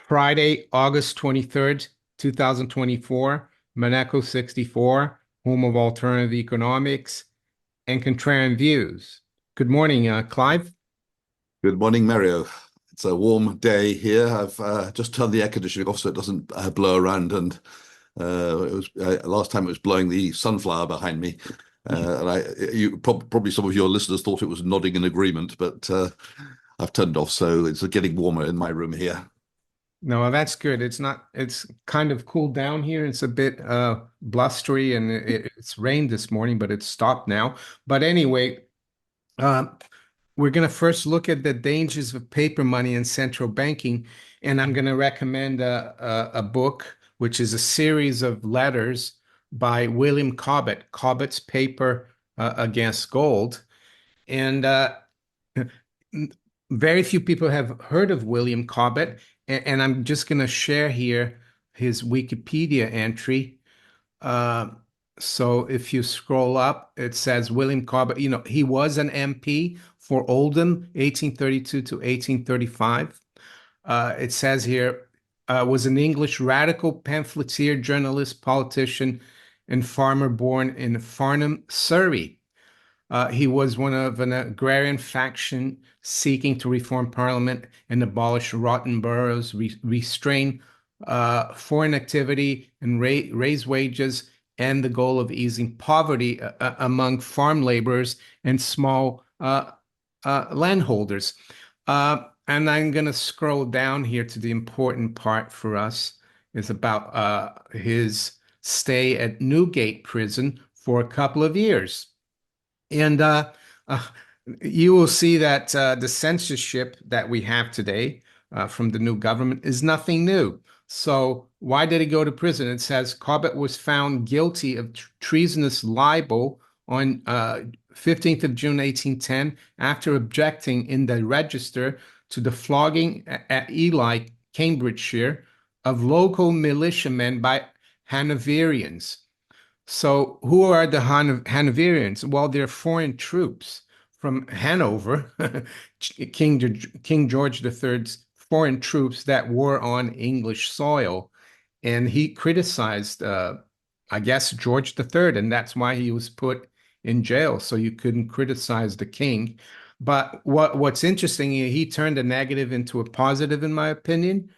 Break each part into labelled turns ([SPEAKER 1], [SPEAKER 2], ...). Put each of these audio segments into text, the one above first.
[SPEAKER 1] Friday, August 23rd, 2024, Monaco 64, home of alternative economics and contrarian views. Good morning, Clive.
[SPEAKER 2] Good morning, Mario. It's a warm day here. I've just turned the air conditioning off so it doesn't blow around. And it was last time it was blowing the sunflower behind me. Probably some of your listeners thought it was nodding in agreement, but I've turned it off, so it's getting warmer in my room here.
[SPEAKER 1] No, that's good. It's kind of cooled down here. It's a bit blustery and it's rained this morning, but it's stopped now. But anyway, uh, we're going to first look at the dangers of paper money and central banking, and I'm going to recommend a book, which is a series of letters by William Cobbett, Cobbett's Paper Against Gold. And very few people have heard of William Cobbett, and I'm just going to share here his Wikipedia entry. Uh, so if you scroll up, it says William Cobbett, he was an MP for Oldham, 1832 to 1835. It says here, was an English radical pamphleteer, journalist, politician, and farmer born in Farnham, Surrey. He was one of an agrarian faction seeking to reform Parliament and abolish rotten boroughs, restrain foreign activity, and raise wages, and the goal of easing poverty among farm laborers and small landholders. And I'm going to scroll down here to the important part for us is about his stay at Newgate Prison for a couple of years. And uh, you will see that the censorship that we have today from the new government is nothing new. So why did he go to prison? It says Cobbett was found guilty of treasonous libel on 15th of June 1810 after objecting in the Register to the flogging at Ely, Cambridgeshire, of local militiamen by Hanoverians. So, who are the Hanoverians? Well, they're foreign troops from Hanover, King George III's foreign troops that were on English soil. And he criticized, I guess, George III, and that's why he was put in jail. So you couldn't criticize the king. But what's interesting, he turned a negative into a positive, in my opinion,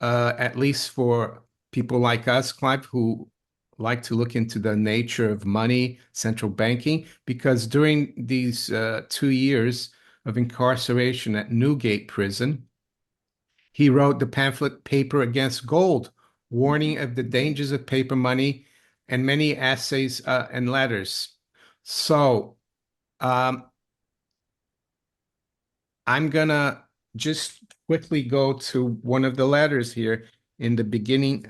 [SPEAKER 1] at least for people like us, Clive, who like to look into the nature of money, central banking, because during these 2 years of incarceration at Newgate Prison, he wrote the pamphlet Paper Against Gold, warning of the dangers of paper money, and many essays and letters. So um, I'm gonna just quickly go to one of the letters here in the beginning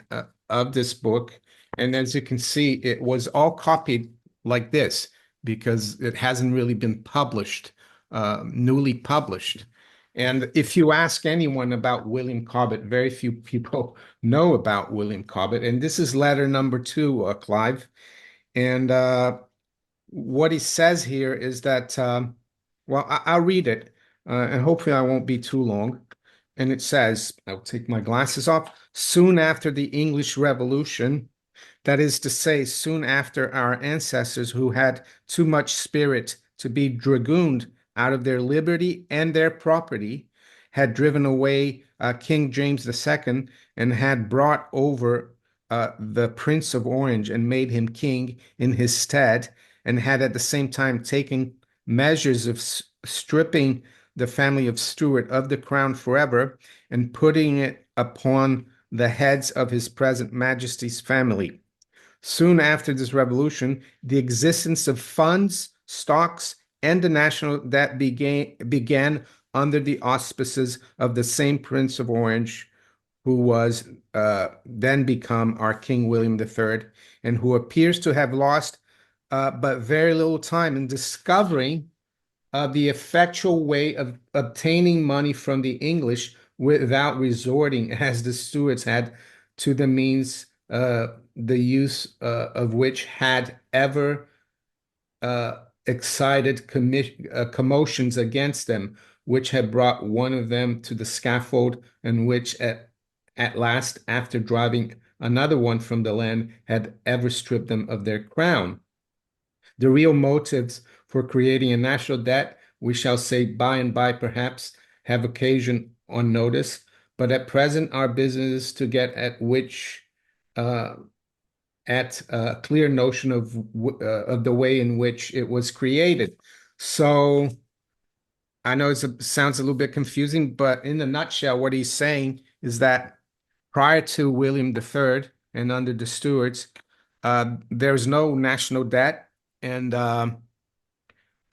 [SPEAKER 1] of this book. And as you can see, it was all copied like this because it hasn't really been published, newly published. And if you ask anyone about William Cobbett, very few people know about William Cobbett. And this is letter number two, Clive. And what he says here is that, well, I'll read it, and hopefully I won't be too long. And it says, I'll take my glasses off. Soon after the English Revolution, that is to say, soon after our ancestors who had too much spirit to be dragooned out of their liberty and their property, had driven away King James II and had brought over the Prince of Orange and made him king in his stead, and had at the same time taken measures of stripping the family of Stuart of the crown forever and putting it upon the heads of his present Majesty's family. Soon after this revolution, the existence of funds, stocks, and the national debt began under the auspices of the same Prince of Orange, who was then become our King William III, and who appears to have lost but very little time in discovering the effectual way of obtaining money from the English without resorting, as the Stuarts had, to the means the use of which had ever excited commotions against them, which had brought one of them to the scaffold, and which at last, after driving another one from the land, had ever stripped them of their crown. The real motives for creating a national debt, we shall say by and by perhaps, have occasion on notice, but at present our business is to get uh, at a clear notion of the way in which it was created. So I know it sounds a little bit confusing, but in a nutshell, what he's saying is that prior to William III and under the Stuarts, there's no national debt, and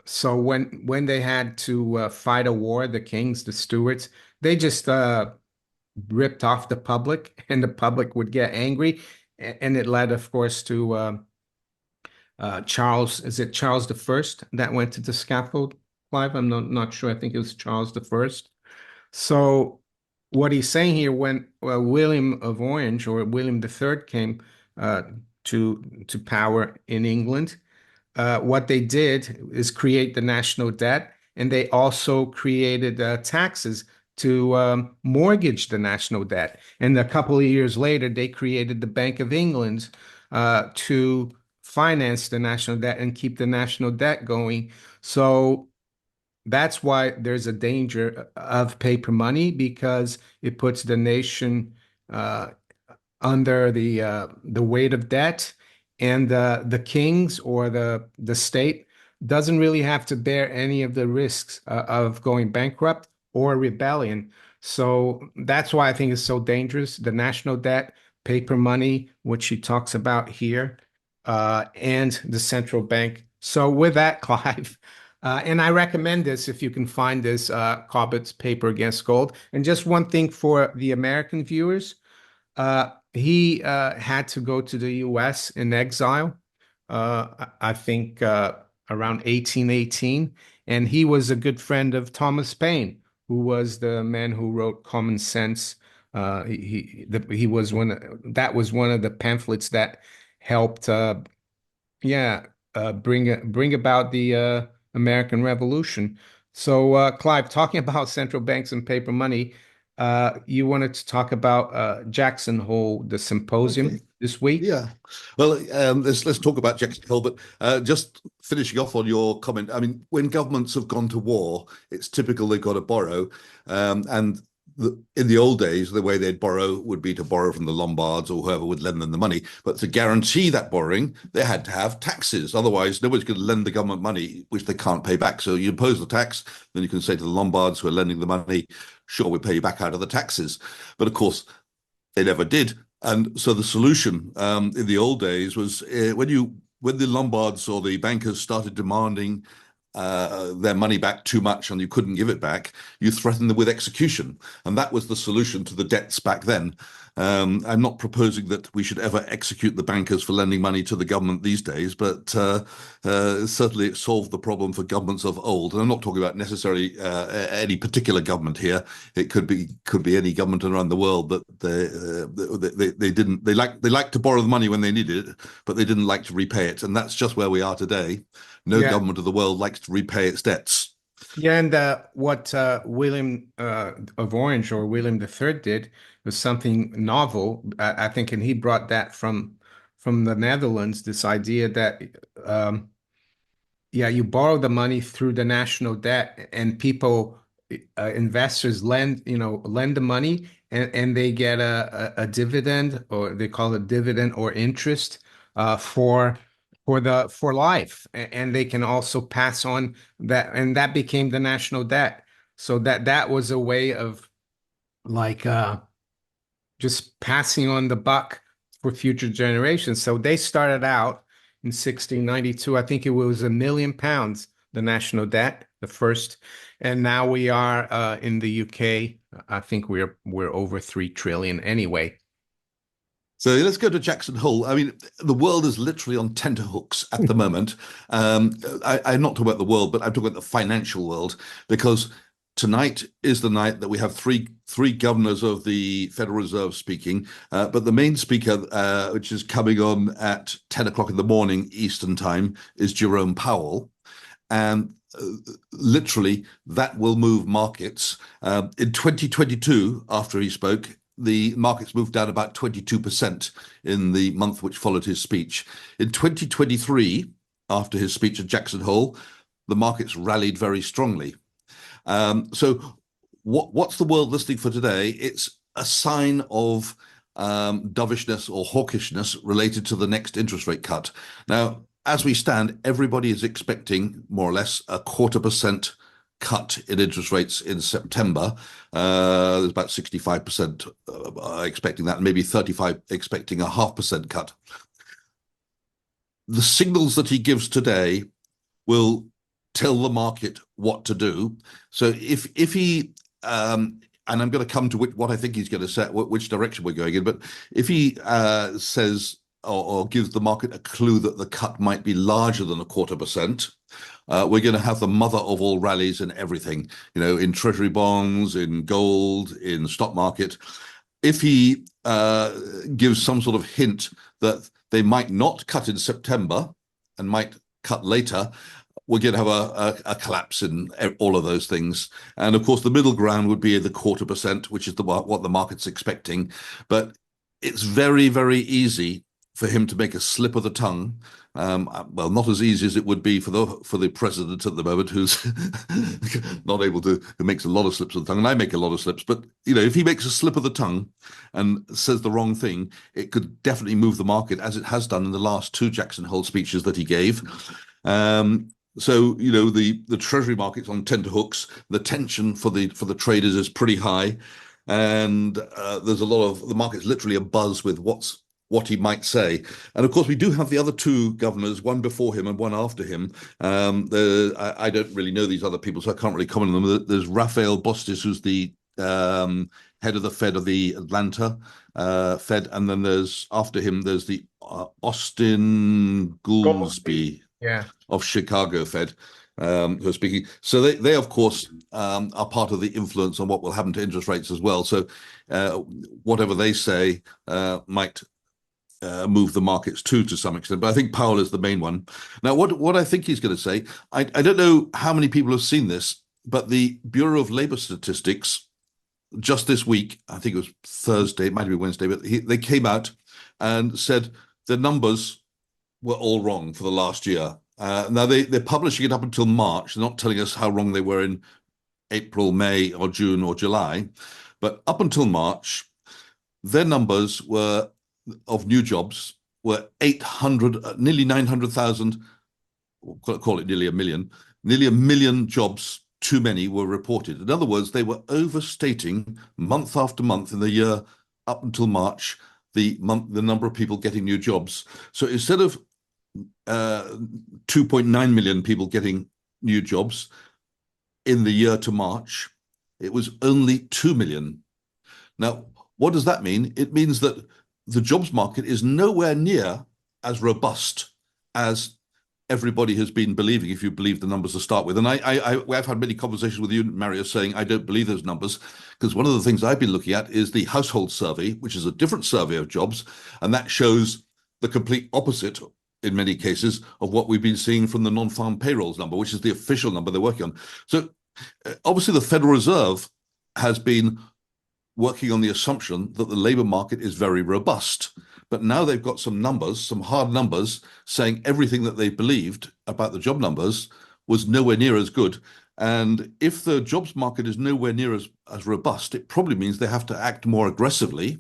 [SPEAKER 1] so when they had to fight a war, the kings, the Stuarts, they just ripped off the public, and the public would get angry, and it led, of course, to Charles. Is it Charles the First that went to the scaffold? Clive, I'm not sure. I think it was Charles the First. So what he's saying here, when William of Orange or William the Third came uh, to power in England, what they did is create the national debt, and they also created taxes to mortgage the national debt. And a couple of years later, they created the Bank of England to finance the national debt and keep the national debt going. So that's why there's a danger of paper money, because it puts the nation under the weight of debt, and the kings or the state doesn't really have to bear any of the risks of going bankrupt or rebellion. So that's why I think it's so dangerous. The national debt, paper money, which he talks about here, and the central bank. So with that, Clive, and I recommend this if you can find this, Cobbett's Paper Against Gold. And just one thing for the American viewers. He had to go to the US in exile, I think around 1818. And he was a good friend of Thomas Paine, who was the man who wrote Common Sense. He was that was one of the pamphlets that helped, yeah, bring about the American Revolution. So, Clive, talking about central banks and paper money, you wanted to talk about Jackson Hole, the
[SPEAKER 2] Okay.
[SPEAKER 1] symposium this week.
[SPEAKER 2] Yeah. Well, let's talk about Jackson Hole, but just finishing off on your comment. I mean, when governments have gone to war, it's typical they've got to borrow, and in the old days, the way they'd borrow would be to borrow from the Lombards or whoever would lend them the money. But to guarantee that borrowing, they had to have taxes. Otherwise, nobody's going to lend the government money which they can't pay back. So you impose the tax, then you can say to the Lombards who are lending the money, sure, we pay you back out of the taxes. But of course, they never did. And so the solution in the old days was when the Lombards or the bankers started demanding their money back too much and you couldn't give it back, you threatened them with execution. And that was the solution to the debts back then. I'm not proposing that we should ever execute the bankers for lending money to the government these days, but certainly it solved the problem for governments of old. And I'm not talking about necessarily any particular government here. It could be any government around the world that they like to borrow the money when they needed it, but they didn't like to repay it. And that's just where we are today. No
[SPEAKER 1] Yeah.
[SPEAKER 2] government of the world likes to repay its debts.
[SPEAKER 1] Yeah, and what William of Orange or William the Third did was something novel, I think, and he brought that from the Netherlands. This idea that yeah, you borrow the money through the national debt, and people, investors lend the money, and they get a dividend, or they call it dividend or interest, for life, and they can also pass on that, and that became the national debt. So that was a way of, like, just passing on the buck for future generations. So they started out in 1692. I think it was £1 million, the national debt, the first, and now we are in the UK. I think we're over 3 trillion anyway.
[SPEAKER 2] So let's go to Jackson Hole. I mean, the world is literally on tenterhooks at the moment. I'm not talking about the world, but I'm talking about the financial world, because tonight is the night that we have three governors of the Federal Reserve speaking, but the main speaker, which is coming on at 10 o'clock in the morning Eastern time, is Jerome Powell. And literally, that will move markets. In 2022, after he spoke, the markets moved down about 22% in the month which followed his speech. In 2023, after his speech at Jackson Hole, the markets rallied very strongly. So what's the world listening for today? It's a sign of dovishness or hawkishness related to the next interest rate cut. Now, as we stand, everybody is expecting more or less a 0.25% cut in interest rates in September. There's about 65% expecting that, and maybe 35 expecting a 0.5% cut. The signals that he gives today will tell the market what to do. So if he and I'm going to come to what I think he's going to say, which direction we're going in. But if he says or gives the market a clue that the cut might be larger than a 0.25%, we're going to have the mother of all rallies in everything, in treasury bonds, in gold, in stock market. If he gives some sort of hint that they might not cut in September and might cut later, we're going to have a collapse in all of those things. And of course, the middle ground would be the 0.25%, which is what the market's expecting. But it's very, very easy for him to make a slip of the tongue. Well, not as easy as it would be for the president at the moment, who's not able to, who makes a lot of slips of the tongue, and I make a lot of slips. But if he makes a slip of the tongue and says the wrong thing, it could definitely move the market, as it has done in the last 2 Jackson Hole speeches that he gave. So the treasury market's on tenterhooks. The tension for the traders is pretty high, and there's a lot of the market's literally abuzz with what he might say. And of course, we do have the other 2 governors, one before him and one after him. I don't really know these other people, so I can't really comment on them. There's Raphael Bostis, who's the head of the Fed of the Atlanta Fed, and then after him there's the Austin Goolsbee of Chicago Fed, who are speaking. So they of course are part of the influence on what will happen to interest rates as well. So whatever they say might move the markets to some extent, but I think Powell is the main one. Now, what I think he's going to say, I don't know how many people have seen this, but the Bureau of Labor Statistics just this week, I think it was Thursday, it might be Wednesday, but they came out and said the numbers were all wrong for the last year. Now they're publishing it up until March. They're not telling us how wrong they were in April, May, or June, or July, but up until March, their numbers were of new jobs were 800, nearly 900,000, call it nearly a million jobs too many were reported. In other words, they were overstating month after month in the year up until March the number of people getting new jobs. So instead of 2.9 million people getting new jobs in the year to March, it was only 2 million. Now, what does that mean? It means that the jobs market is nowhere near as robust as everybody has been believing, if you believe the numbers to start with. And I've had many conversations with you, Mario, saying I don't believe those numbers, because one of the things I've been looking at is the household survey, which is a different survey of jobs, and that shows the complete opposite in many cases of what we've been seeing from the non-farm payrolls number, which is the official number they're working on. So obviously the Federal Reserve has been working on the assumption that the labor market is very robust. But now they've got some numbers, some hard numbers, saying everything that they believed about the job numbers was nowhere near as good. And if the jobs market is nowhere near as robust, it probably means they have to act more aggressively.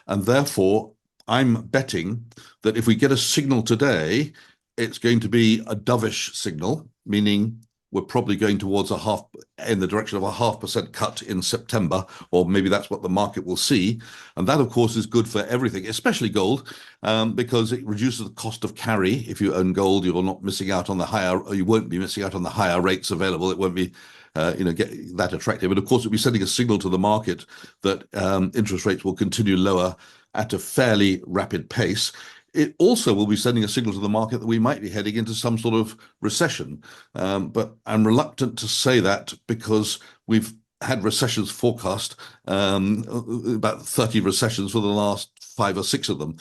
[SPEAKER 2] And therefore, I'm betting that if we get a signal today, it's going to be a dovish signal, meaning we're probably going towards in the direction of a 0.5% cut in September, or maybe that's what the market will see. And that, of course, is good for everything, especially gold, because it reduces the cost of carry. If you own gold, you're not missing out on or you won't be missing out on the higher rates available. It won't be, get that attractive. And of course, it'll be sending a signal to the market that interest rates will continue lower at a fairly rapid pace. It also will be sending a signal to the market that we might be heading into some sort of recession. But I'm reluctant to say that because we've had recessions forecast, about 30 recessions for the last 5 or 6 of them.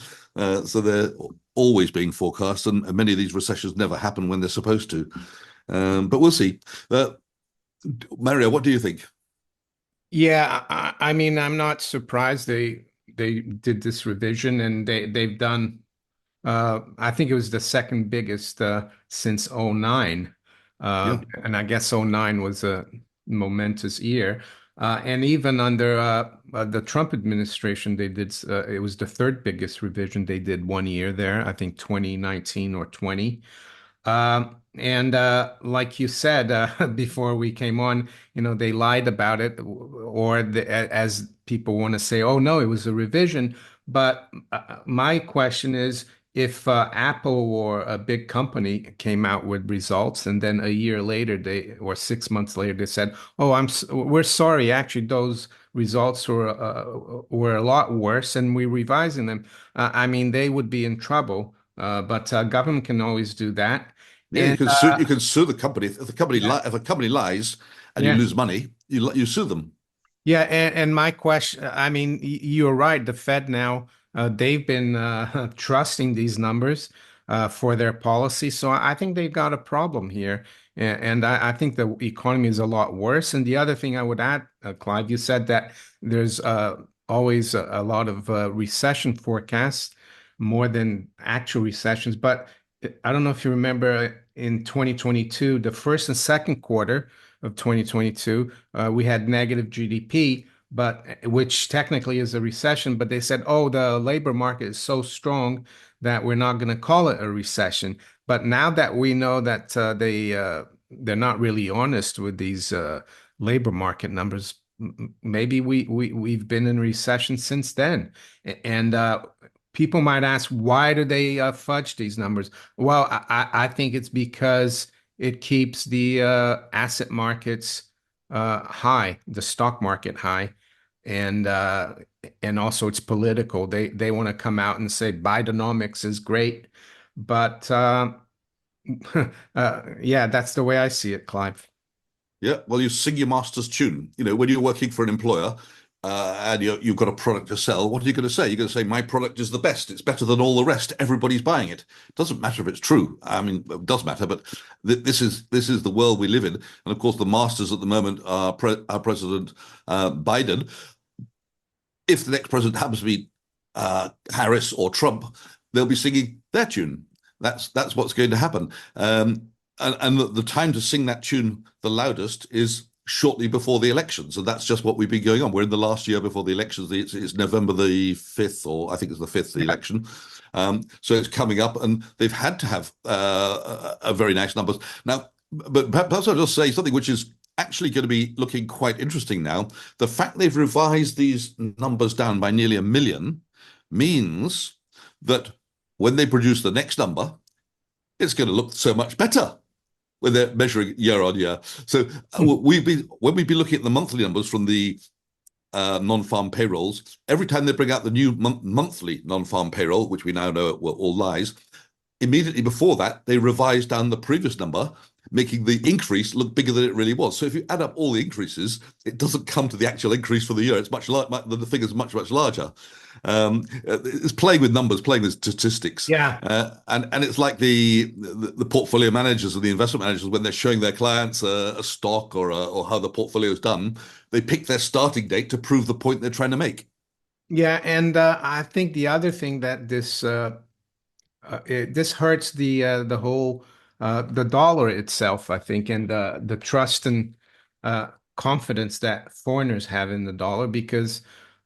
[SPEAKER 2] So they're always being forecast, and many of these recessions never happen when they're supposed to. But we'll see. Mario, what do you think?
[SPEAKER 1] Yeah, I mean, I'm not surprised. they did this revision, and they've done. I think it was the second biggest since '09.
[SPEAKER 2] Yeah.
[SPEAKER 1] And I guess '09 was a momentous year. And even under the Trump administration, they did, it was the third biggest revision they did one year there, I think 2019 or 20. And like you said before we came on, they lied about it, or as people want to say, oh no, it was a revision. But my question is, if Apple or a big company came out with results, and then a year later, or 6 months later, they said, "Oh, we're sorry. Actually, those results were a lot worse, and we're revising them." I mean, they would be in trouble. But government can always do that.
[SPEAKER 2] Yeah,
[SPEAKER 1] And
[SPEAKER 2] you can sue the company if
[SPEAKER 1] yeah,
[SPEAKER 2] if a company lies and you
[SPEAKER 1] yeah,
[SPEAKER 2] lose money, you sue them.
[SPEAKER 1] yeah. And my question, I mean, you're right. The Fed now, they've been trusting these numbers for their policy. So I think they've got a problem here. And I think the economy is a lot worse. And the other thing I would add, Clive, you said that there's always a lot of recession forecasts, more than actual recessions. But I don't know if you remember in 2022, the first and second quarter of 2022, we had negative GDP, but which technically is a recession. But they said, oh, the labor market is so strong that we're not going to call it a recession. But now that we know that they're not really honest with these labor market numbers, maybe we've been in recession since then. And people might ask, why do they fudge these numbers? Well, I think it's because it keeps the asset markets high, the stock market high, and also it's political. They want to come out and say Bidenomics is great, but yeah, that's the way I see it, Clive.
[SPEAKER 2] Yeah, well, you sing your master's tune. You know, when you're working for an employer and you've got a product to sell, what are you going to say? You're going to say, my product is the best. It's better than all the rest. Everybody's buying it. It doesn't matter if it's true. I mean, it does matter, but this is the world we live in. And of course, the masters at the moment are President Biden. If the next president happens to be Harris or Trump, they'll be singing their tune. That's what's going to happen. And the time to sing that tune the loudest is shortly before the elections, and that's just what we've been going on. We're in the last year before the elections. It's November the 5th, or I think it's the 5th, the
[SPEAKER 1] Yeah.
[SPEAKER 2] election. So it's coming up, and they've had to have a very nice numbers now. But perhaps I'll just say something which is actually going to be looking quite interesting now. The fact they've revised these numbers down by nearly 1 million means that when they produce the next number, it's going to look so much better when they're measuring year on year. So when we've been looking at the monthly numbers from the non-farm payrolls, every time they bring out the new monthly non-farm payroll, which we now know were all lies, immediately before that, they revised down the previous number, making the increase look bigger than it really was. So if you add up all the increases, it doesn't come to the actual increase for the year. It's the figure's much larger. It's playing with numbers, playing with statistics,
[SPEAKER 1] Yeah.
[SPEAKER 2] and it's like the portfolio managers or the investment managers when they're showing their clients a stock or how the portfolio is done, they pick their starting date to prove the point they're trying to make.
[SPEAKER 1] Yeah, and I think the other thing that this hurts the whole the dollar itself, I think, and the trust and confidence that foreigners have in the dollar, because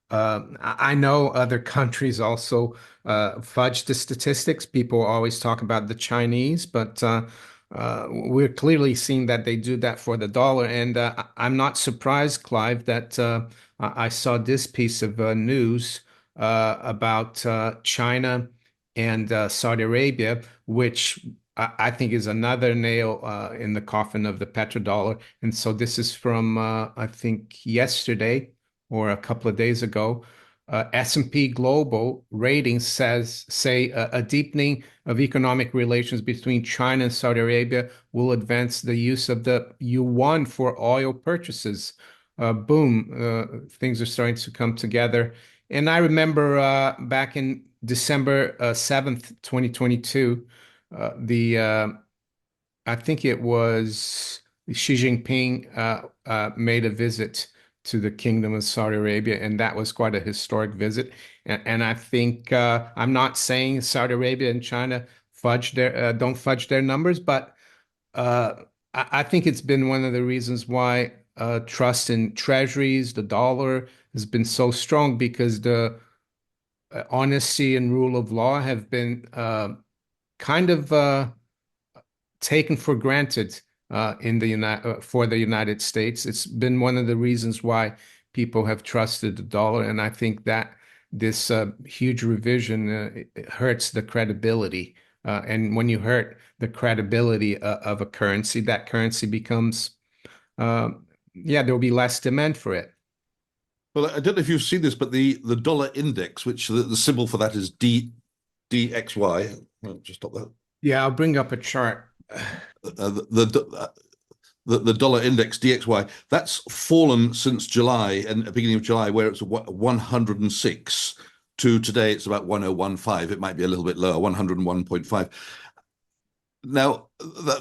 [SPEAKER 1] I know other countries also fudge the statistics. People always talk about the Chinese, but we're clearly seeing that they do that for the dollar. And I'm not surprised, Clive, that I saw this piece of news about China and Saudi Arabia, which I think is another nail in the coffin of the petrodollar. And so this is from I think yesterday or a couple of days ago. S&P Global ratings say a deepening of economic relations between China and Saudi Arabia will advance the use of the yuan for oil purchases. Boom, things are starting to come together. And I remember back in December 7th, 2022, the I think it was Xi Jinping made a visit to the Kingdom of Saudi Arabia, and that was quite a historic visit. And I think I'm not saying Saudi Arabia and China don't fudge their numbers, but uh, I think it's been one of the reasons why trust in treasuries, the dollar, has been so strong because the honesty and rule of law have been kind of taken for granted for the United States. It's been one of the reasons why people have trusted the dollar, and I think that this huge revision it hurts the credibility. And when you hurt the credibility of a currency, that currency becomes, uh, yeah, there will be less demand for it.
[SPEAKER 2] Well, I don't know if you've seen this, but the dollar index, which the symbol for that is DXY. I'll just stop that.
[SPEAKER 1] Yeah, I'll bring up a chart.
[SPEAKER 2] The dollar index DXY, that's fallen since July and the beginning of July, where it's 106 to today it's about 1015. It might be a little bit lower, 101.5. Now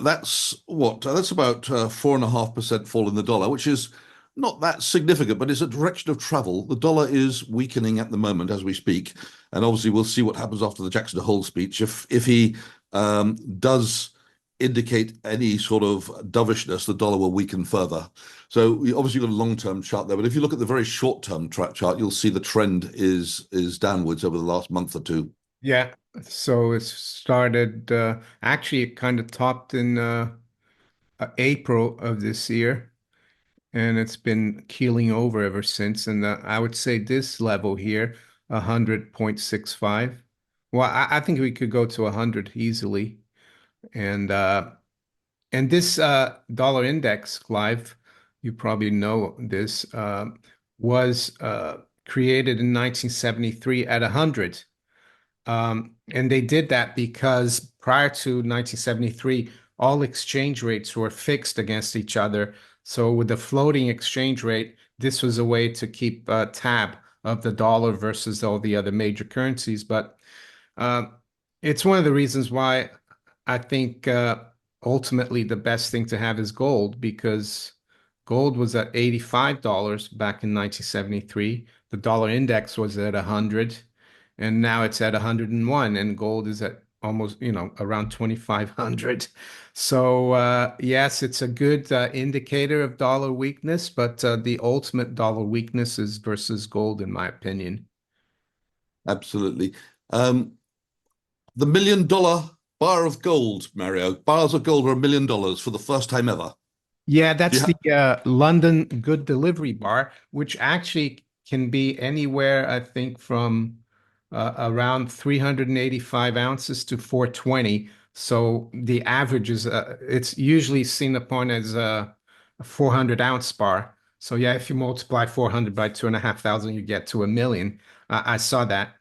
[SPEAKER 2] that's what that's about 4.5% fall in the dollar, which is not that significant, but it's a direction of travel. The dollar is weakening at the moment as we speak, and obviously we'll see what happens after the Jackson Hole speech. If he does indicate any sort of dovishness, the dollar will weaken further. So we obviously got a long-term chart there, but if you look at the very short-term chart, you'll see the trend is downwards over the last month or two.
[SPEAKER 1] Yeah, so it started actually it kind of topped in April of this year, and it's been keeling over ever since. And I would say this level here, 100.65. Well, I think we could go to 100 easily. And this dollar index, Clive, you probably know this, was created in 1973 at 100. And they did that because prior to 1973, all exchange rates were fixed against each other. So with the floating exchange rate, this was a way to keep tab of the dollar versus all the other major currencies. But uh, it's one of the reasons why I think ultimately the best thing to have is gold because gold was at $85 back in 1973. The dollar index was at 100 and now it's at 101 and gold is at almost, around 2,500. So yes, it's a good indicator of dollar weakness, but the ultimate dollar weakness is versus gold, in my opinion.
[SPEAKER 2] Absolutely. The $1 million bar of gold, Mario. Bars of gold are $1 million for the first time ever.
[SPEAKER 1] Yeah,
[SPEAKER 2] Do
[SPEAKER 1] that's
[SPEAKER 2] you
[SPEAKER 1] the London Good Delivery Bar, which actually can be anywhere, I think, from around 385 ounces to 420. So the average is, it's usually seen upon as a 400-ounce bar. So yeah, if you multiply 400 by 2,500, you get to a million. I saw that.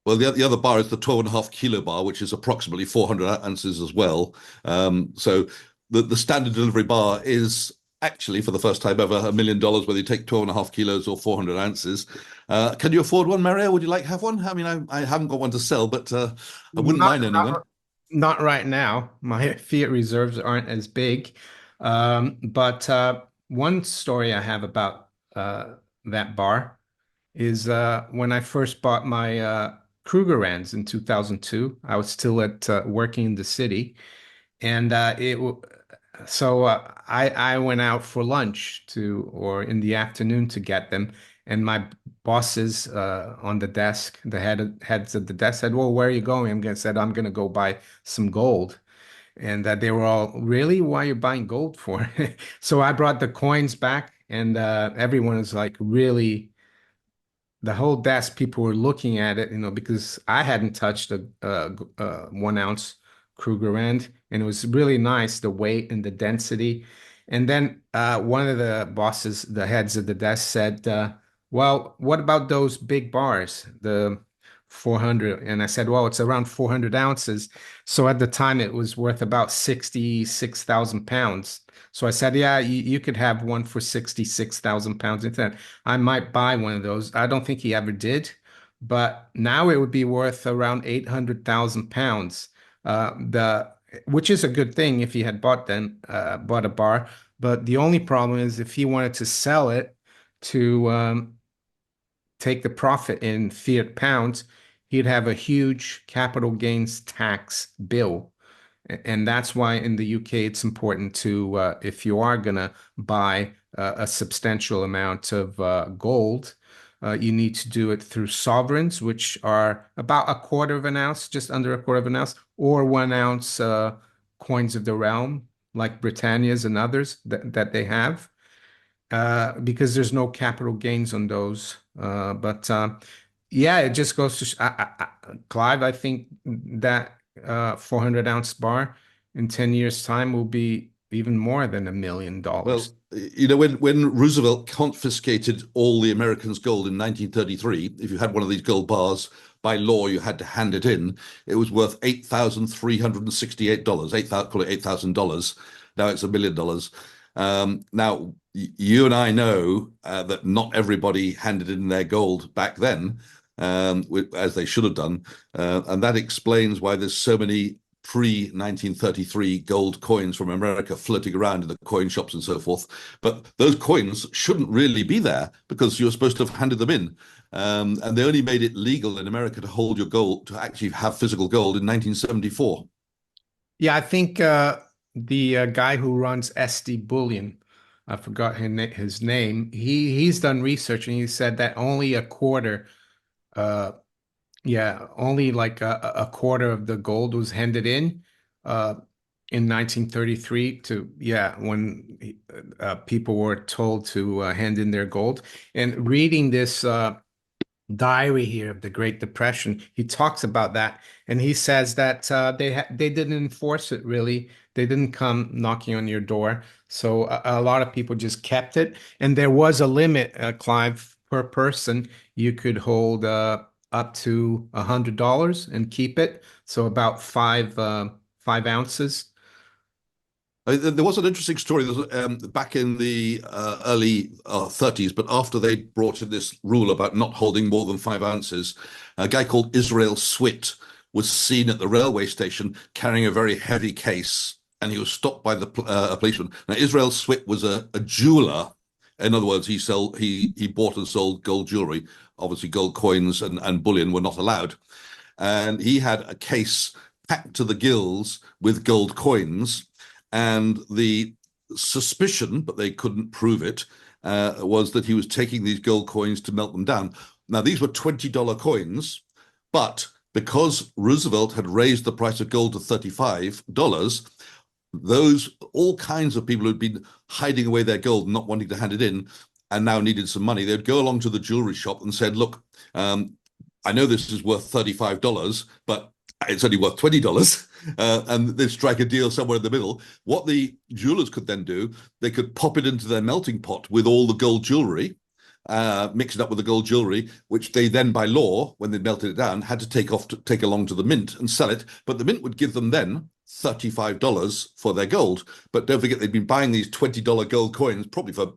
[SPEAKER 2] Well, the other bar is the 12.5 kilo bar, which is approximately 400 ounces as well. So the standard delivery bar is actually, for the first time ever, $1 million, whether you take 12.5 kilos or 400 ounces. Can you afford one, Mario? Would you like to have one? I mean, I haven't got one to sell, but I wouldn't
[SPEAKER 1] Not,
[SPEAKER 2] mind owning one.
[SPEAKER 1] not, not right now. My fiat reserves aren't as big. But one story I have about that bar is when I first bought my Krugerrands in 2002. I was still at working in the city, and I went out for lunch or in the afternoon to get them, and my bosses on the desk, the heads of the desk said, "Well, where are you going?" I'm gonna go buy some gold. And that they were all, really? Why are you buying gold for? So I brought the coins back, and everyone was like, really, the whole desk, people were looking at it, because I hadn't touched a 1 ounce Krugerrand, and it was really nice, the weight and the density. And then one of the bosses, the heads of the desk, said, "Well, what about those big bars, the 400?" And I said, "Well, it's around 400 ounces." So at the time, it was worth about 66,000 pounds. So I said, "Yeah, you could have one for 66,000 pounds." Instead, I might buy one of those. I don't think he ever did, but now it would be worth around 800,000 pounds. The Which is a good thing if he had bought a bar. But the only problem is if he wanted to sell it to take the profit in fiat pounds, he'd have a huge capital gains tax bill. And that's why in the UK it's important to, if you are going to buy a substantial amount of gold, you need to do it through sovereigns, which are about a quarter of an ounce, just under a quarter of an ounce, or 1 ounce coins of the realm, like Britannia's and others that they have, because there's no capital gains on those. But yeah, it just goes to Clive. I think that 400-ounce bar in 10 years' time will be even more than $1 million.
[SPEAKER 2] Well, you know, when Roosevelt confiscated all the Americans' gold in 1933, if you had one of these gold bars, by law you had to hand it in. It was worth $8,368. Call it $8,000. Now it's $1 million. Now you and I know that not everybody handed in their gold back then, as they should have done, and that explains why there's so many pre-1933 gold coins from America floating around in the coin shops and so forth. But those coins shouldn't really be there because you're supposed to have handed them in. And they only made it legal in America to hold your gold, to actually have physical gold in 1974.
[SPEAKER 1] Yeah, I think the guy who runs SD Bullion, I forgot his name. He's done research and he said that only a quarter, uh, yeah, only like a quarter of the gold was handed uh, in 1933 to, yeah, when people were told to hand in their gold. And reading this diary here of the Great Depression, he talks about that, and he says that they didn't enforce it really. They didn't come knocking on your door, so a lot of people just kept it. And there was a limit, Clive, per person. You could hold up to $100 and keep it, so about 5 ounces.
[SPEAKER 2] There was an interesting story. There was, back in the early 30s, but after they brought in this rule about not holding more than 5 ounces, a guy called Israel Swit was seen at the railway station carrying a very heavy case, and he was stopped by a policeman. Now, Israel Swit was a jeweler. In other words, he bought and sold gold jewelry. Obviously, gold coins and bullion were not allowed, and he had a case packed to the gills with gold coins. And the suspicion, but they couldn't prove it, was that he was taking these gold coins to melt them down. Now, these were $20 coins, but because Roosevelt had raised the price of gold to $35, all kinds of people who'd been hiding away their gold and not wanting to hand it in and now needed some money, they'd go along to the jewelry shop and said, look, I know this is worth $35, but it's only worth $20, and they strike a deal somewhere in the middle. What the jewelers could then do, they could pop it into their melting pot with all the gold jewelry, mix it up with the gold jewelry, which they then, by law, when they melted it down, had to take along to the mint and sell it. But the mint would give them then $35 for their gold. But don't forget, they'd been buying these $20 gold coins, probably for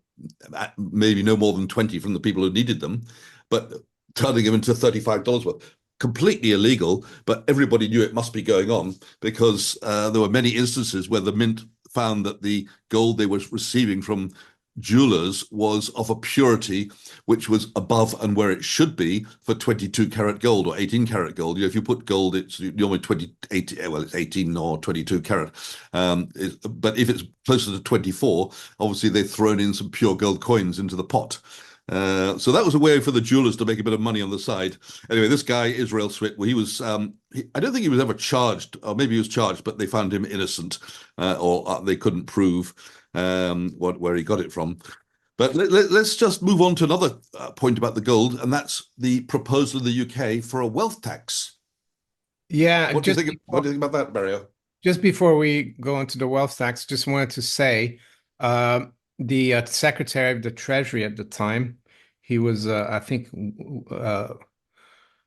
[SPEAKER 2] maybe no more than 20 from the people who needed them, but turning them into $35 worth. Completely illegal, but everybody knew it must be going on because there were many instances where the mint found that the gold they were receiving from jewelers was of a purity which was above and where it should be for 22 karat gold or 18 karat gold. You know, if you put gold, it's normally 28, well, it's 18 or 22 karat. But if it's closer to 24, obviously they've thrown in some pure gold coins into the pot. So that was a way for the jewelers to make a bit of money on the side. Anyway, this guy, Israel Swit, well, I don't think he was ever charged, or maybe he was charged, but they found him innocent, or they couldn't prove where he got it from. But let's just move on to another point about the gold, and that's the proposal in the UK for a wealth tax.
[SPEAKER 1] Yeah,
[SPEAKER 2] What do you think? What do you think about that, Mario?
[SPEAKER 1] just before we go into the wealth tax, just wanted to say the Secretary of the Treasury at the time, he was, I think,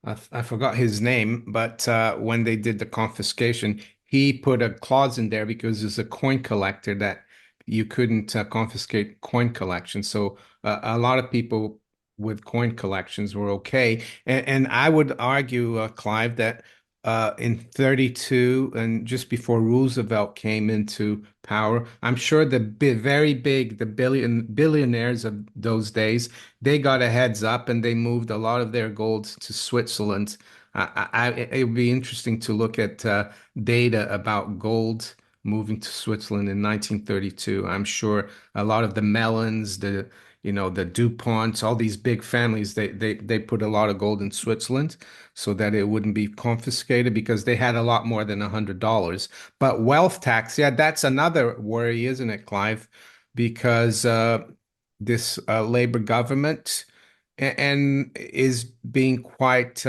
[SPEAKER 1] I forgot his name, but when they did the confiscation, he put a clause in there because there's a coin collector that you couldn't confiscate coin collection. So a lot of people with coin collections were okay. And I would argue, Clive, that in 32 and just before Roosevelt came into power. I'm sure the very big, the billionaires of those days, they got a heads up and they moved a lot of their gold to Switzerland. It would be interesting to look at data about gold moving to Switzerland in 1932. I'm sure a lot of the Mellons, the DuPonts, all these big families, they put a lot of gold in Switzerland so that it wouldn't be confiscated because they had a lot more than $100. But wealth tax, yeah, that's another worry, isn't it, Clive? Because this Labor government and is being quite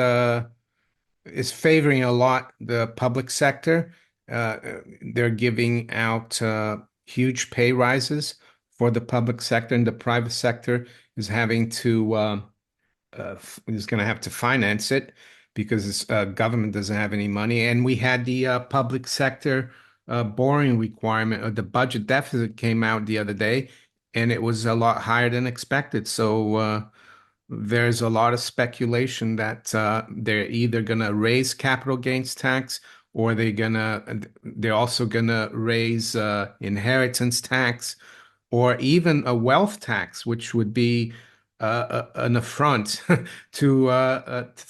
[SPEAKER 1] is favoring a lot the public sector. Uh, they're giving out huge pay rises for the public sector, and the private sector is having to is going to have to finance it because government doesn't have any money. And we had the public sector borrowing requirement, or the budget deficit came out the other day, and it was a lot higher than expected. So there's a lot of speculation that they're either going to raise capital gains tax or they're also going to raise inheritance tax or even a wealth tax, which would be an affront to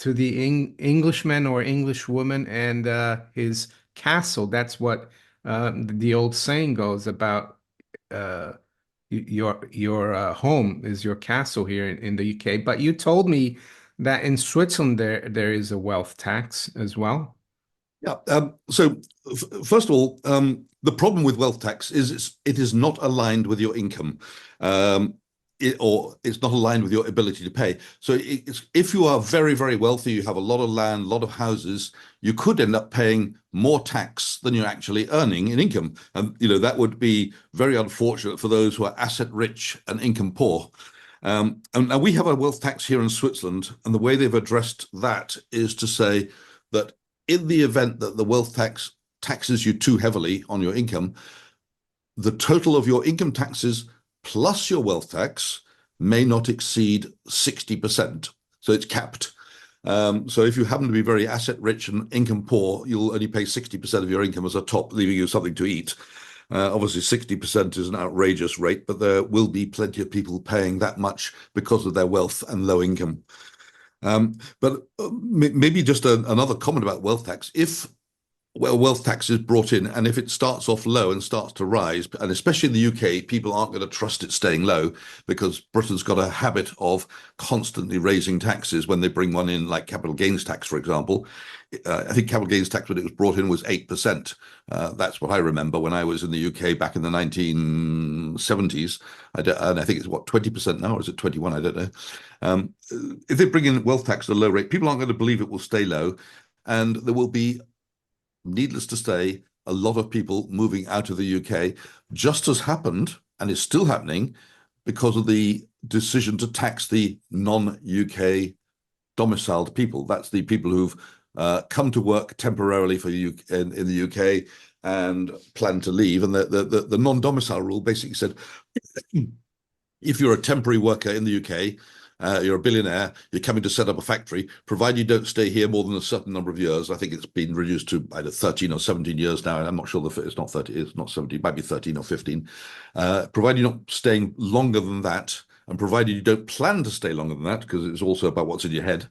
[SPEAKER 1] the Englishman or Englishwoman and his castle. That's what the old saying goes about uh, your home is your castle here in the UK. But you told me that in Switzerland there is a wealth tax as well.
[SPEAKER 2] Yeah. So first of all, the problem with wealth tax is it is not aligned with your income, or it's not aligned with your ability to pay. So if you are very, very wealthy, you have a lot of land, a lot of houses, you could end up paying more tax than you're actually earning in income, and that would be very unfortunate for those who are asset rich and income poor. And now we have a wealth tax here in Switzerland, and the way they've addressed that is to say that in the event that the wealth tax taxes you too heavily on your income, the total of your income taxes plus your wealth tax may not exceed 60%. So it's capped. So if you happen to be very asset rich and income poor, you'll only pay 60% of your income as a top, leaving you something to eat. Obviously, 60% is an outrageous rate, but there will be plenty of people paying that much because of their wealth and low income. But maybe just another comment about wealth tax. If wealth tax is brought in, and if it starts off low and starts to rise, and especially in the UK, people aren't going to trust it staying low because Britain's got a habit of constantly raising taxes when they bring one in, like capital gains tax, for example. I think capital gains tax, when it was brought in, was 8%. That's what I remember when I was in the UK back in the 1970s. And I think it's 20% now, or is it 21? I don't know. If they bring in wealth tax at a low rate, people aren't going to believe it will stay low. And there will be, needless to say, a lot of people moving out of the UK, just as happened and is still happening because of the decision to tax the non-UK domiciled people. That's the people who've come to work temporarily for in the UK and plan to leave. And the non-domicile rule basically said, if you're a temporary worker in the UK, you're a billionaire, you're coming to set up a factory, provided you don't stay here more than a certain number of years. I think it's been reduced to either 13 or 17 years now. I'm not sure it's not 30, it's not 17, it might be 13 or 15. Provided you're not staying longer than that, and provided you don't plan to stay longer than that, because it's also about what's in your head,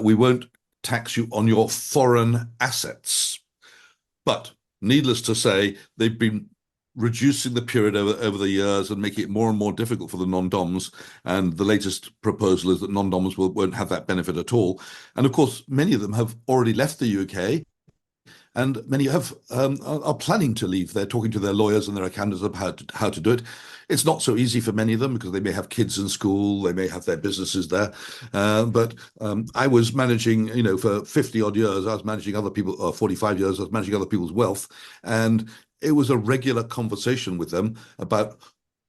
[SPEAKER 2] we won't tax you on your foreign assets. But needless to say, they've been reducing the period over the years and making it more and more difficult for the non-doms. And the latest proposal is that non-doms won't have that benefit at all. And of course, many of them have already left the UK, and many are planning to leave. They're talking to their lawyers and their accountants about how to do it. It's not so easy for many of them because they may have kids in school, they may have their businesses there. But I was managing, for 50 odd years, I was managing other people, or 45 years, I was managing other people's wealth. And it was a regular conversation with them about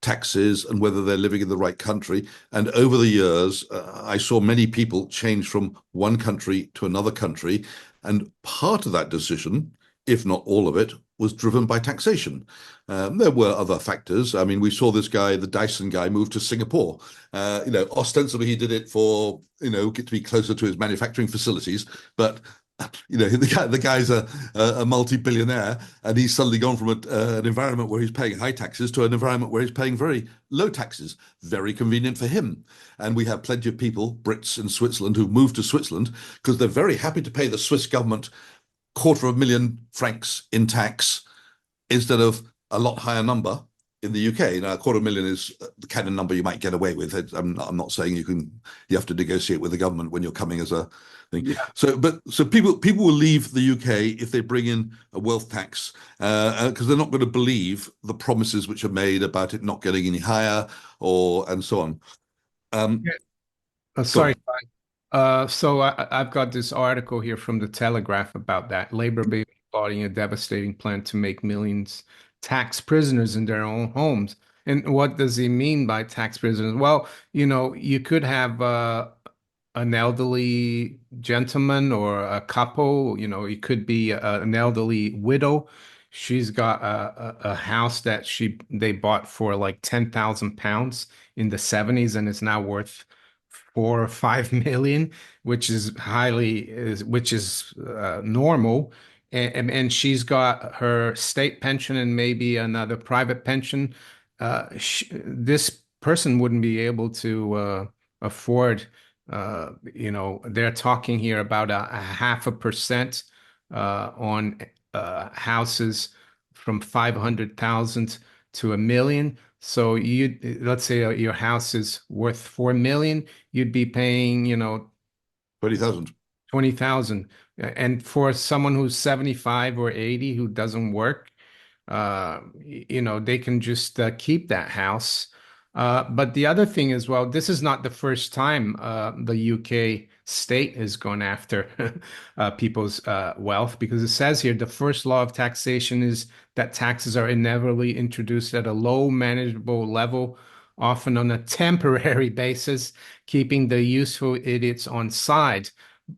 [SPEAKER 2] taxes and whether they're living in the right country. And over the years, I saw many people change from one country to another country. And part of that decision, if not all of it, was driven by taxation. There were other factors. I mean, we saw this guy, the Dyson guy, move to Singapore. Ostensibly he did it for, get to be closer to his manufacturing facilities. But You know, the guy's a multi-billionaire, and he's suddenly gone from an environment where he's paying high taxes to an environment where he's paying very low taxes. Very convenient for him. And we have plenty of people, Brits in Switzerland, who've moved to Switzerland because they're very happy to pay the Swiss government 250,000 francs in tax instead of a lot higher number in the UK. Now, 250,000 is the kind of number you might get away with. I'm not saying you have to negotiate with the government when you're coming as a thing.
[SPEAKER 1] Yeah.
[SPEAKER 2] So people will leave the UK if they bring in a wealth tax because they're not going to believe the promises which are made about it not getting any higher or and so on. Um,
[SPEAKER 1] Yeah.
[SPEAKER 2] Go
[SPEAKER 1] Sorry.
[SPEAKER 2] on.
[SPEAKER 1] So I've got this article here from the Telegraph about that. Labor may be plotting a devastating plan to make millions tax prisoners in their own homes. And what does he mean by tax prisoners? Well, you could have an elderly gentleman or a couple, it could be an elderly widow. She's got a house that they bought for like 10,000 pounds in the 70s and it's now worth 4 or 5 million, which is normal. And she's got her state pension and maybe another private pension. This person wouldn't be able to afford. They're talking here about a 0.5% on houses from 500,000 to 1 million. So let's say your house is worth 4 million, you'd be paying,
[SPEAKER 2] 20,000.
[SPEAKER 1] 20,000. And for someone who's 75 or 80 who doesn't work, they can just keep that house. But the other thing is, well, this is not the first time the UK state has gone after people's wealth, because it says here the first law of taxation is that taxes are inevitably introduced at a low manageable level, often on a temporary basis, keeping the useful idiots on side.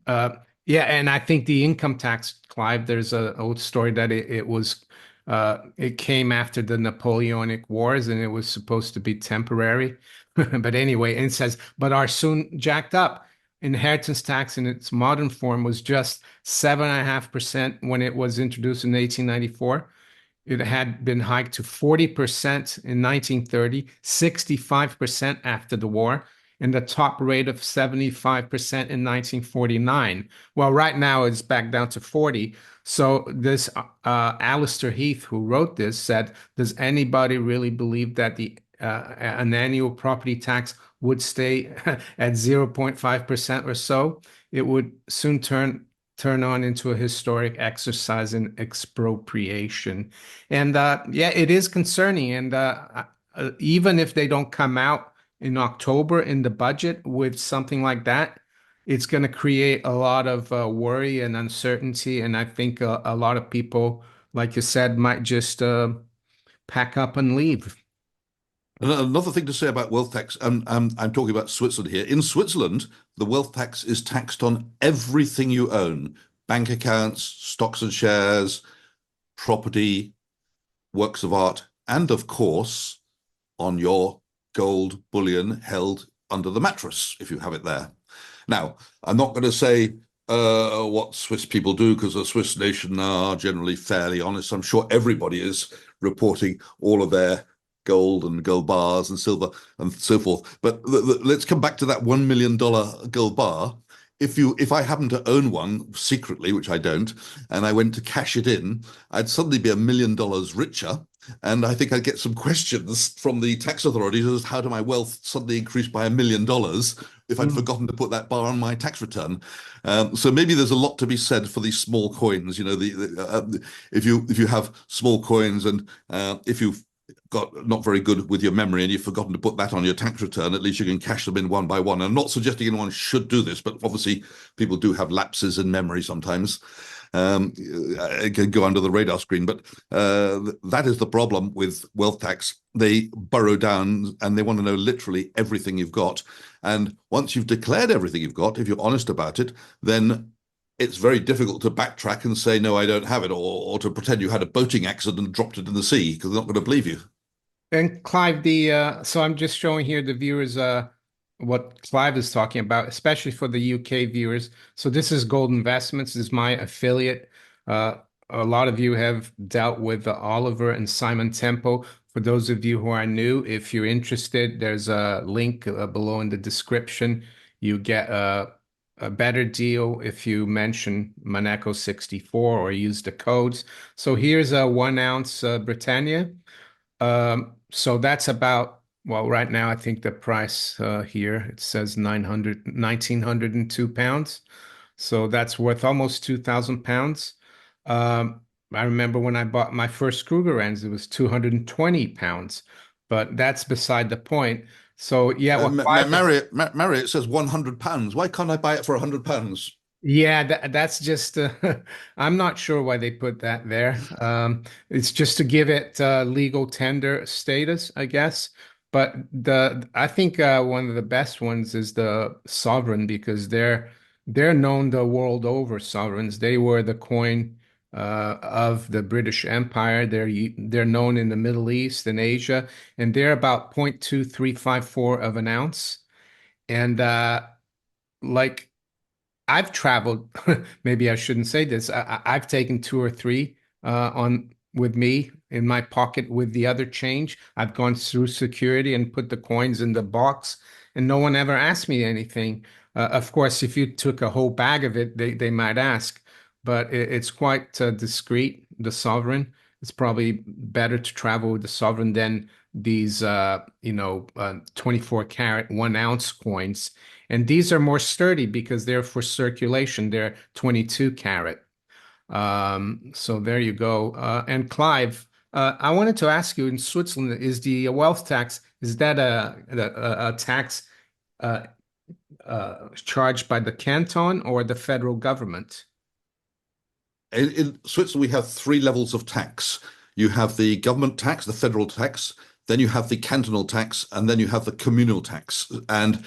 [SPEAKER 1] Uh, yeah, and I think the income tax, Clive, there's an old story that it came after the Napoleonic Wars and it was supposed to be temporary. But anyway, and it says, but are soon jacked up. Inheritance tax in its modern form was just 7.5% when it was introduced in 1894. It had been hiked to 40% in 1930, 65% after the war, and the top rate of 75% in 1949. Well, right now it's back down to 40. So this Alistair Heath, who wrote this, said, does anybody really believe that an annual property tax would stay at 0.5% or so? It would soon turn on into a historic exercise in expropriation. And yeah, it is concerning. And even if they don't come out in October in the budget with something like that, it's going to create a lot of worry and uncertainty. And I think a lot of people, like you said, might just pack up and leave.
[SPEAKER 2] And another thing to say about wealth tax, and I'm talking about Switzerland here. In Switzerland, the wealth tax is taxed on everything you own: bank accounts, stocks and shares, property, works of art, and of course, on your gold bullion held under the mattress if you have it there. Now, I'm not going to say what Swiss people do because the Swiss nation are generally fairly honest. I'm sure everybody is reporting all of their gold and gold bars and silver and so forth. But let's come back to that $1 million gold bar. If I happen to own one secretly, which I don't, and I went to cash it in, I'd suddenly be $1 million richer. And I think I'd get some questions from the tax authorities as how do my wealth suddenly increase by $1 million if I'd forgotten to put that bar on my tax return. So maybe there's a lot to be said for these small coins. You know, if you have small coins and if you've got not very good with your memory and you've forgotten to put that on your tax return, at least you can cash them in one by one. I'm not suggesting anyone should do this, but obviously people do have lapses in memory sometimes. It can go under the radar screen, but that is the problem with wealth tax. They burrow down and they want to know literally everything you've got. And once you've declared everything you've got, if you're honest about it, then it's very difficult to backtrack and say, no, I don't have it, or to pretend you had a boating accident and dropped it in the sea because they're not going to believe you.
[SPEAKER 1] And Clive, so I'm just showing here the viewers what Clive is talking about, especially for the UK viewers. So this is Gold Investments, this is my affiliate. A lot of you have dealt with Oliver and Simon Tempo. For those of you who are new, if you're interested, there's a link below in the description. You get a better deal if you mention Monaco 64 or use the codes. So here's a 1 ounce Britannia. So that's about, well, right now I think the price here it says 1,902 pounds. So that's worth almost 2,000 pounds. I remember when I bought my first Krugerrands, it was 220 pounds, but that's beside the point. So yeah, what Clive is
[SPEAKER 2] Marriott says £100. Why can't I buy it for £100?
[SPEAKER 1] Yeah, that's just I'm not sure why they put that there. It's just to give it legal tender status, I guess. But the I think one of the best ones is the Sovereign because they're known the world over sovereigns. They were the coin of the British Empire. They're known in the Middle East and Asia, and they're about 0.2354 of an ounce. And like I've traveled, maybe I shouldn't say this. I've taken two or three on with me in my pocket with the other change. I've gone through security and put the coins in the box, and no one ever asked me anything. Of course, if you took a whole bag of it, they might ask, but it's quite discreet, the Sovereign. It's probably better to travel with the Sovereign than these, 24 karat 1 ounce coins. And these are more sturdy because they're for circulation. They're 22 karat. So there you go. And Clive, I wanted to ask you in Switzerland, is the wealth tax, is that a tax uh, charged by the canton or the federal government?
[SPEAKER 2] In Switzerland, we have three levels of tax. You have the government tax, the federal tax, then you have the cantonal tax, and then you have the communal tax. And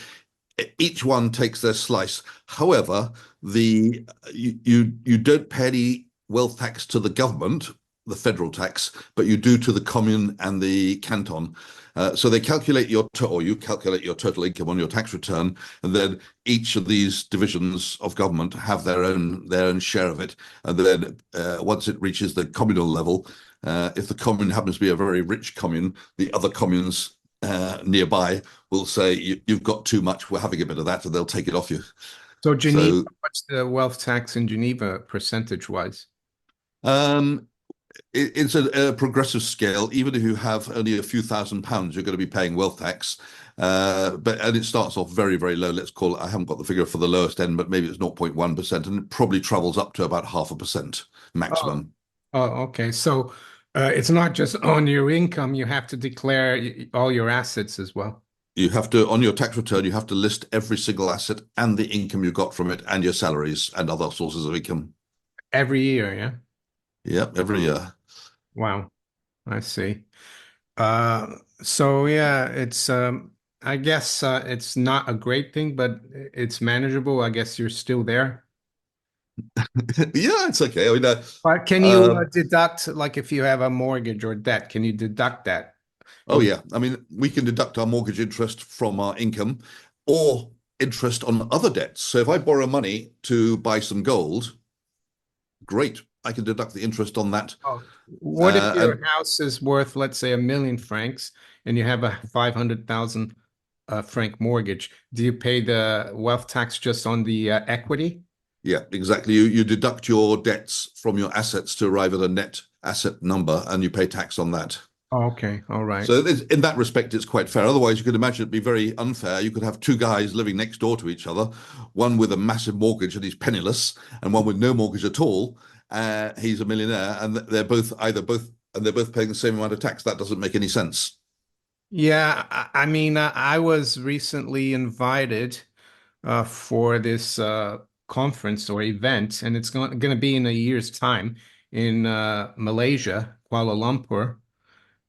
[SPEAKER 2] each one takes their slice. However, you don't pay any wealth tax to the government, the federal tax, but you do to the commune and the canton. So they calculate or you calculate your total income on your tax return, and then each of these divisions of government have their own share of it. And then once it reaches the communal level, if the commune happens to be a very rich commune, the other communes nearby will say you've got too much. We're having a bit of that, and they'll take it off you.
[SPEAKER 1] So Geneva,
[SPEAKER 2] So
[SPEAKER 1] what's the wealth tax in Geneva percentage wise?
[SPEAKER 2] um, it's a progressive scale. Even if you have only a few £1,000s, you're going to be paying wealth tax. And it starts off very, very low. Let's call it, I haven't got the figure for the lowest end, but maybe it's 0.1%, and it probably travels up to about 0.5%
[SPEAKER 1] Oh,
[SPEAKER 2] maximum.
[SPEAKER 1] okay. So it's not just on your income, you have to declare all your assets as well
[SPEAKER 2] You have to, on your tax return, you have to list every single asset and the income you got from it and your salaries and other sources of income.
[SPEAKER 1] every year, yeah?
[SPEAKER 2] Yep, every year.
[SPEAKER 1] Wow, I see. So yeah, it's I guess it's not a great thing, but it's manageable. I guess you're still there.
[SPEAKER 2] Yeah, it's okay. I mean,
[SPEAKER 1] But can you
[SPEAKER 2] uh,
[SPEAKER 1] deduct, like if you have a mortgage or debt, can you deduct that?
[SPEAKER 2] oh
[SPEAKER 1] Or
[SPEAKER 2] yeah. I mean, we can deduct our mortgage interest from our income or interest on other debts. So if I borrow money to buy some gold, great. I can deduct the interest on that.
[SPEAKER 1] oh, what if
[SPEAKER 2] And
[SPEAKER 1] your house is worth, let's say, 1 million francs and you have a 500,000 franc mortgage? Do you pay the wealth tax just on the equity?
[SPEAKER 2] yeah, exactly. You deduct your debts from your assets to arrive at a net asset number, and you pay tax on that.
[SPEAKER 1] Oh, okay, all right.
[SPEAKER 2] So in that respect, it's quite fair. Otherwise, you could imagine it'd be very unfair. You could have two guys living next door to each other, one with a massive mortgage and he's penniless, and one with no mortgage at all. He's a millionaire, and they're both paying the same amount of tax. That doesn't make any sense.
[SPEAKER 1] Yeah, I mean, I was recently invited for this conference or event, and it's going to be in a year's time in Malaysia, Kuala Lumpur,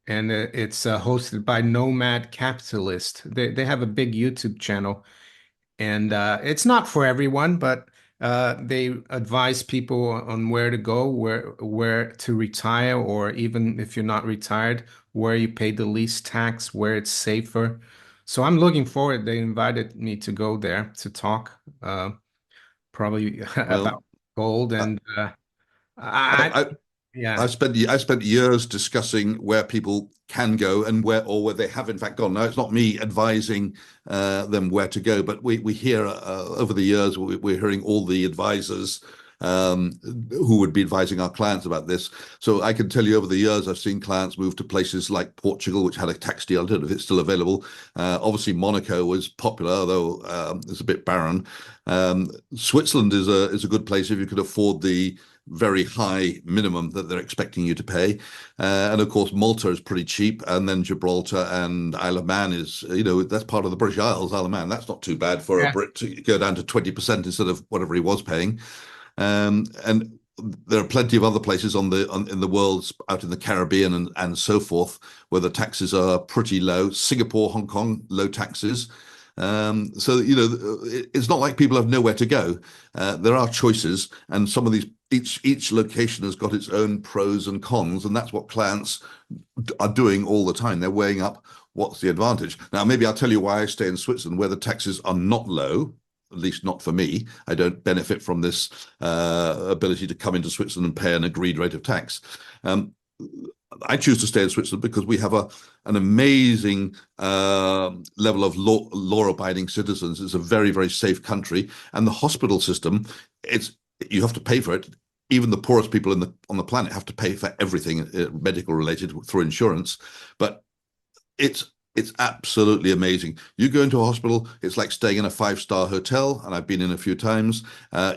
[SPEAKER 1] and it's hosted by Nomad Capitalist. They have a big YouTube channel, and it's not for everyone, but they advise people on where to go, where to retire, or even if you're not retired, where you pay the least tax, where it's safer. So I'm looking forward. They invited me to go there to talk, probably
[SPEAKER 2] Well,
[SPEAKER 1] about gold
[SPEAKER 2] I,
[SPEAKER 1] and I
[SPEAKER 2] I,
[SPEAKER 1] yeah.
[SPEAKER 2] I spent years discussing where people can go and where they have in fact gone. Now it's not me advising them where to go, but we hear over the years we're hearing all the advisors who would be advising our clients about this. So I can tell you over the years I've seen clients move to places like Portugal, which had a tax deal. I don't know if it's still available. Obviously Monaco was popular, although it's a bit barren. Switzerland is a good place if you could afford the very high minimum that they're expecting you to pay. And of course, Malta is pretty cheap. And then Gibraltar and Isle of Man is, that's part of the British Isles, Isle of Man. That's not too bad for a
[SPEAKER 1] Yeah.
[SPEAKER 2] Brit to go down to 20% instead of whatever he was paying. And there are plenty of other places in the world, out in the Caribbean and so forth, where the taxes are pretty low. Singapore, Hong Kong, low taxes. So it's not like people have nowhere to go. There are choices, and some of these each location has got its own pros and cons, and that's what clients are doing all the time. They're weighing up what's the advantage. Now, maybe I'll tell you why I stay in Switzerland, where the taxes are not low. At least not for me. I don't benefit from this ability to come into Switzerland and pay an agreed rate of tax. I choose to stay in Switzerland because we have an amazing level of law-abiding citizens. It's a very, very safe country, and the hospital system, you have to pay for it. Even the poorest people on the planet have to pay for everything medical related through insurance, but it's absolutely amazing. You go into a hospital, it's like staying in a five-star hotel, and I've been in a few times.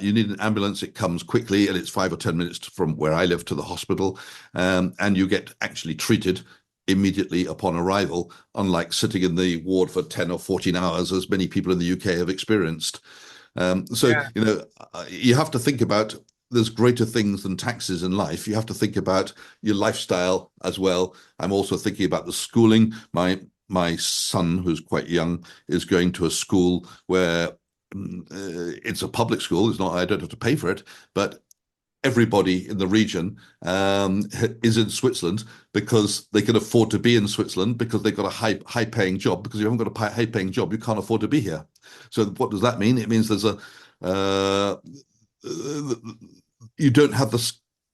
[SPEAKER 2] You need an ambulance, it comes quickly, and it's 5 or 10 minutes from where I live to the hospital, and you get actually treated immediately upon arrival, unlike sitting in the ward for 10 or 14 hours, as many people in the UK have experienced. So,
[SPEAKER 1] Yeah.
[SPEAKER 2] you have to think about there's greater things than taxes in life. You have to think about your lifestyle as well. I'm also thinking about the schooling. My son, who's quite young, is going to a school where it's a public school. It's not, I don't have to pay for it, but everybody in the region is in Switzerland because they can afford to be in Switzerland because they've got a high paying job. Because if you haven't got a high paying job, you can't afford to be here. So what does that mean? It means there's you don't have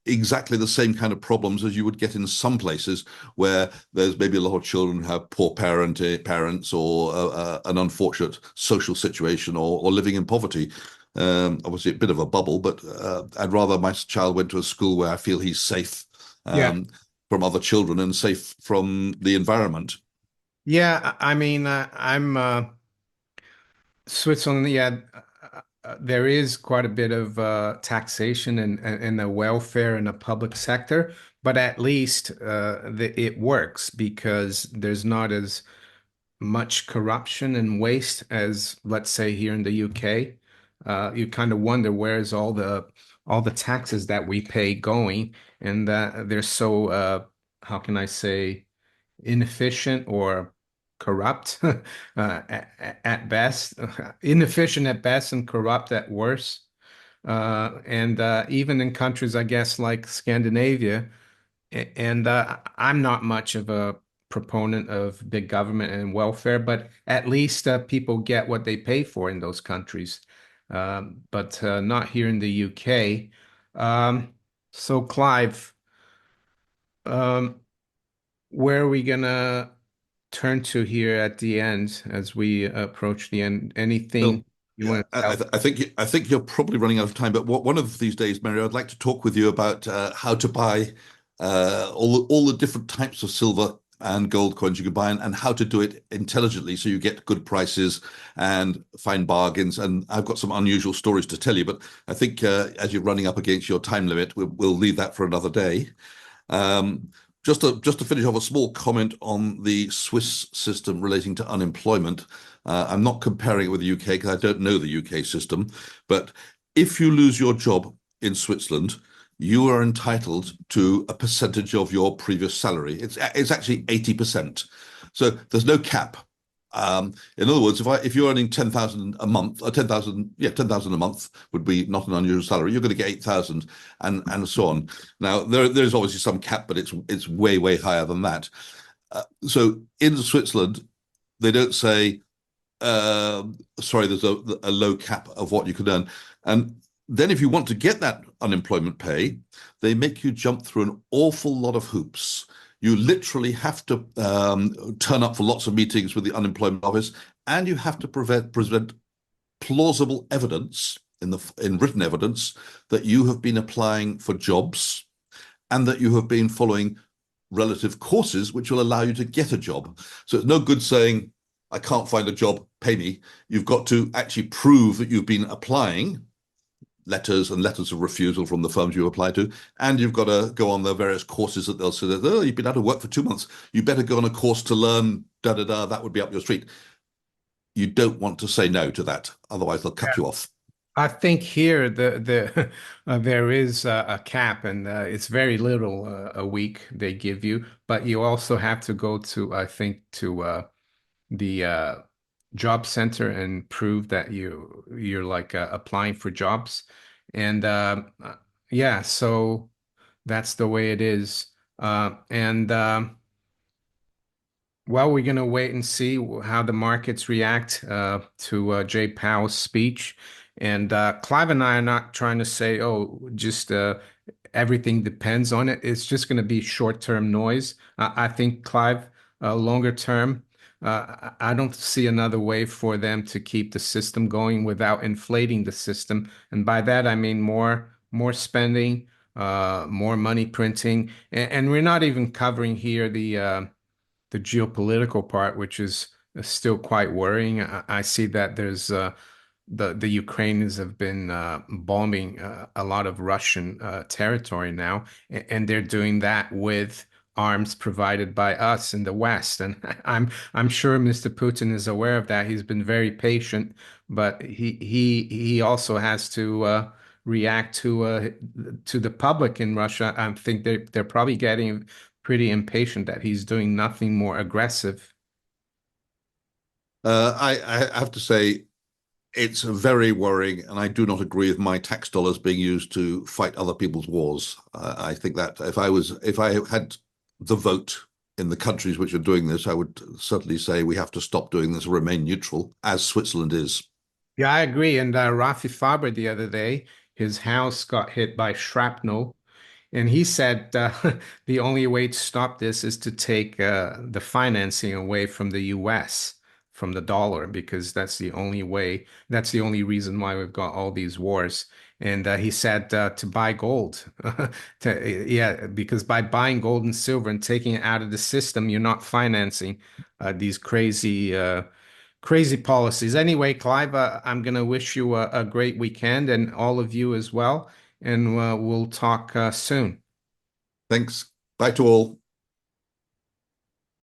[SPEAKER 2] exactly the same kind of problems as you would get in some places where there's maybe a lot of children who have poor parents or an unfortunate social situation or living in poverty. Obviously, a bit of a bubble, but I'd rather my child went to a school where I feel he's safe
[SPEAKER 1] Yeah.
[SPEAKER 2] from other children and safe from the environment.
[SPEAKER 1] Yeah. I mean, I'm Switzerland, yeah, there is quite a bit of taxation and the welfare in the public sector, but at least it works because there's not as much corruption and waste as, let's say, here in the UK. You kind of wonder where's all the taxes that we pay going, and that they're so how can I say, inefficient or corrupt at best, inefficient at best and corrupt at worst. And even in countries, I guess, like Scandinavia, and I'm not much of a proponent of big government and welfare, but at least people get what they pay for in those countries, but not here in the UK. So, Clive, um, where are we gonna turn to here at the end as we approach the end?
[SPEAKER 2] Well,
[SPEAKER 1] Anything you
[SPEAKER 2] yeah,
[SPEAKER 1] want to tell?
[SPEAKER 2] I think you're probably running out of time. But one of these days, Mary, I'd like to talk with you about how to buy all the different types of silver and gold coins you can buy, and how to do it intelligently so you get good prices and find bargains. And I've got some unusual stories to tell you, but I think as you're running up against your time limit, we'll leave that for another day. Um, just to finish off, a small comment on the Swiss system relating to unemployment. I'm not comparing it with the UK because I don't know the UK system, but if you lose your job in Switzerland, you are entitled to a percentage of your previous salary. It's actually 80%. So there's no cap. In other words, if you're earning 10,000 a month, or 10,000 a month would be not an unusual salary. You're going to get 8,000, and so on. Now there's obviously some cap, but it's way higher than that. So in Switzerland, They don't say, sorry, there's a low cap of what you can earn. And then if you want to get that unemployment pay, they make you jump through an awful lot of hoops. You literally have to turn up for lots of meetings with the unemployment office, and you have to present plausible evidence in written evidence that you have been applying for jobs and that you have been following relative courses which will allow you to get a job. So it's no good saying, I can't find a job, pay me. You've got to actually prove that you've been applying letters and letters of refusal from the firms you apply to, and you've got to go on the various courses that they'll say, oh, you've been out of work for 2 months. You better go on a course to learn da-da-da. That would be up your street. You don't want to say no to that. Otherwise, they'll cut you off.
[SPEAKER 1] I think here there is a cap, and it's very little a week they give you, but you also have to go to, I think, to the job center and prove that you're like applying for jobs, and yeah, so that's the way it is, and well, we're gonna wait and see how the markets react to Jay Powell's speech. And Clive and I are not trying to say, oh, just everything depends on it. It's just going to be short-term noise. I think Clive, longer term, I don't see another way for them to keep the system going without inflating the system. And by that, I mean more spending, more money printing, and we're not even covering here the geopolitical part, which is still quite worrying. I see that there's the Ukrainians have been bombing a lot of Russian territory now, and they're doing that with arms provided by us in the West. And I'm sure Mr. Putin is aware of that. He's been very patient, but he also has to react to the public in Russia. I think they're probably getting pretty impatient that he's doing nothing more aggressive.
[SPEAKER 2] I have to say, it's very worrying, and I do not agree with my tax dollars being used to fight other people's wars. I think that if I had the vote in the countries which are doing this, I would certainly say we have to stop doing this, remain neutral, as Switzerland is.
[SPEAKER 1] Yeah, I agree. And Rafi Faber the other day, his house got hit by shrapnel. And he said the only way to stop this is to take the financing away from the US, from the dollar, because that's the only way, that's the only reason why we've got all these wars. And he said to buy gold. Yeah, because by buying gold and silver and taking it out of the system, you're not financing these crazy policies. Anyway, Clive, I'm going to wish you a great weekend and all of you as well. And we'll talk soon.
[SPEAKER 2] Thanks. Bye to all.